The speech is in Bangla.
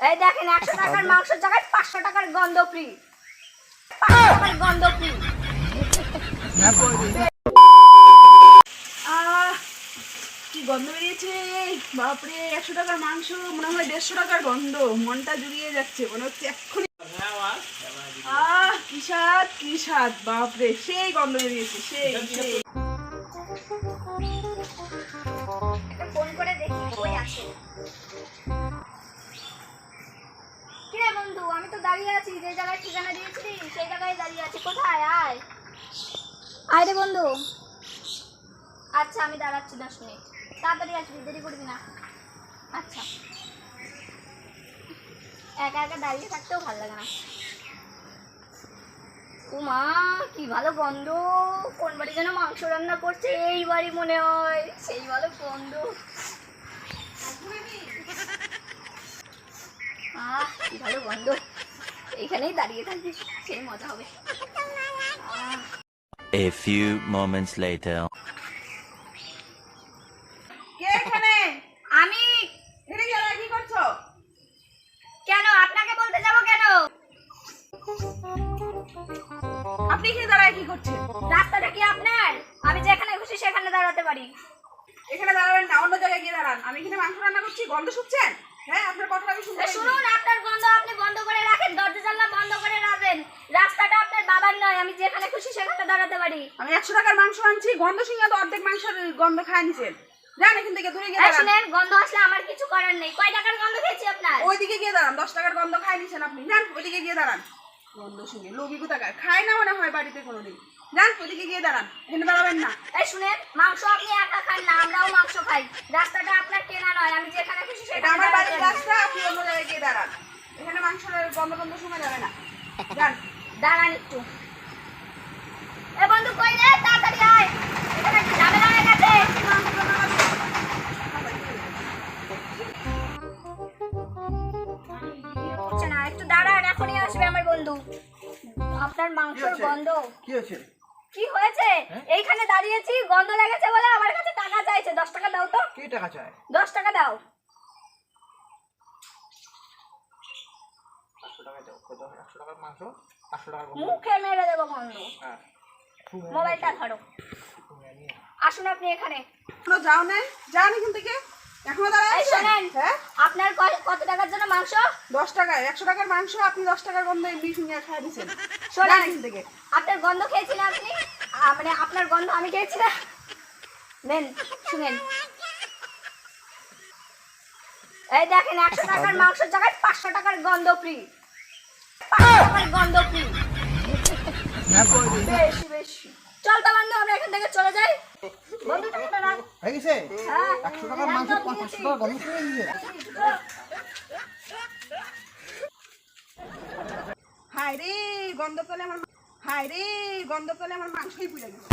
এই দেখেন 100 টাকার মাংসের জায়গায় 500 টাকার গন্ধ ফ্রি। 500 টাকার গন্ধ ফ্রি। কি গন্ধ বেরিয়েছে বাপরে! 100 টাকার মাংস, মনে হয় 150 টাকার গন্ধ। মনটা জুড়িয়ে যাচ্ছে, মনে হচ্ছে এক্ষুনি কি স্বাদ, কি স্বাদ! বাপরে, সেই গন্ধ বেরিয়েছে, সেই সেই। ফোন করে দেখি কই আছে। কিরে বন্ধু, আমি তো দাঁড়িয়ে আছি, যে জায়গায় ঠিকানা দিয়েছিলি সেই জায়গায় দাঁড়িয়ে আছি। কোথায়? আয় আয় রে বন্ধু। আচ্ছা আমি দাঁড়াচ্ছি 10 মিনিট, তাড়াতাড়ি আসবি, দেরি করবি না। আচ্ছা, একা একা দাঁড়িয়ে থাকতেও ভালো লাগে না। ও মা, কি ভালো গন্ধ! কোন বাড়ি যেন মাংস রান্না করছে, এই বাড়ি মনে হয়। সেই ভালো গন্ধ। কি ভালো গন্ধ! এইখানেই দাঁড়িয়ে থাকবি, সেই মজা হবে। A few moments later. কে এখানে? আমি। এখানে গেলে কি করছো? কেন? আপনাকে বলতে যাব কেন? আপনি এখানে দাঁড়ায় কি করছেন? রাস্তাটা কি আপনার? আমি যেখানে খুশি সেখানে দাঁড়াতে পারি। এখানে দাঁড়াবেন না, অন্য জায়গায় গিয়ে দাঁড়ান। আমি এখানে মাংস রান্না করছি, গন্ধ শুকছেন? হ্যাঁ, আপনার কথা আমি শুনতে পাইনি। শুনুন, আপনার গন্ধ আপনি বন্ধ করে রাখেন, দরজা জানলা বন্ধ করে রাখবেন। রাস্তাটা আপনার বাবার নয়, আমি যেখানে খুশি সেখানে দাঁড়াতে পারি। আমি 100 টাকার মাংস আনছি, গন্ধ শুনে তো অর্ধেক মাংসের গন্ধ খায় নিছেন। যান এখান থেকে, দূরে গিয়ে দাঁড়ান। শুনেন, গন্ধ আসলে আমার কিছু করার নেই। কয় টাকার গন্ধ খেয়েছি আপনার? ওইদিকে গিয়ে দাঁড়ান, 10 টাকার গন্ধ খায় নিছেন আপনি। যান ওইদিকে গিয়ে দাঁড়ান। গন্ধ শুনে লোভী কোথাকার, খায় না মনে হয় বাড়িতে কোনোদিন। যান ওইদিকে গিয়ে দাঁড়ান, এখানে দাঁড়াবেন না। শুনেন, মাংস আপনি একা খান না, আমরাও মাংস খাই। রাস্তাটা আপনার কেনা নয়, আমি যেখানে খুশি এটা সেখানে আমার বাড়ির দাঁড়াতে পারি। রাস্তা, আপনি অন্য জায়গায় গিয়ে দাঁড়ান। এখানে মাংসের গন্ধ গন্ধ শোনা যাবে না। যান। দাঁড়ান একটু। বন্ধু কই রে? তাড়াতাড়ি আয়, এখানে কি ঝামেলা হয়ে গেছে। না, একটু দাঁড়ান, এখনই আসবে আমার বন্ধু। আপনার মাংসের গন্ধ। কি হয়েছে? কি হয়েছে? এইখানে দাঁড়িয়েছি, গন্ধ লেগেছে বলে আমার কাছে টাকা চাইছে। 10 টাকা দাও তো। কি টাকা চাই? 10 টাকা দাও। 500 টাকা দাও। কত? 100 টাকার মাংস, 500 টাকার গন্ধ। মুখে মেরে দেবো গন্ধ। হ্যাঁ। মোবাইলটা ধরো। আসুন আপনি এখানে। এখনো যাও না? যান এখান থেকে। এখনো দাঁড়ায় এই আছেন? শোনেন, হ্যাঁ? আপনার কত টাকার জন্য মাংস? 10 টাকা। 100 টাকার মাংস আপনি 10 টাকার গন্ধ এমনি শুনে খাই দিয়েছেন। শোনেন, যান এখান থেকে। আপনার গন্ধ খেয়েছি না আপনি? মানে আপনার গন্ধ আমি খেয়েছি না? নেন, শুনেন। এই দেখেন, 100 টাকার মাংসের জায়গায় 500 টাকার গন্ধ ফ্রি। 500 টাকার গন্ধ ফ্রি। বেশি বেশি। চল তো বন্ধু, আমরা এখান থেকে চলে যাই। বন্ধু টাকাটা রাখ। হয়ে গেছে? হ্যাঁ, 100 টাকার মাংস 500 টাকা গন্ধ শুনে দিয়েছে। হায় রে, গন্ধ পেলে আমার, হায় রে, গন্ধ পেলে আমার মাংসই পুড়ে গেছে।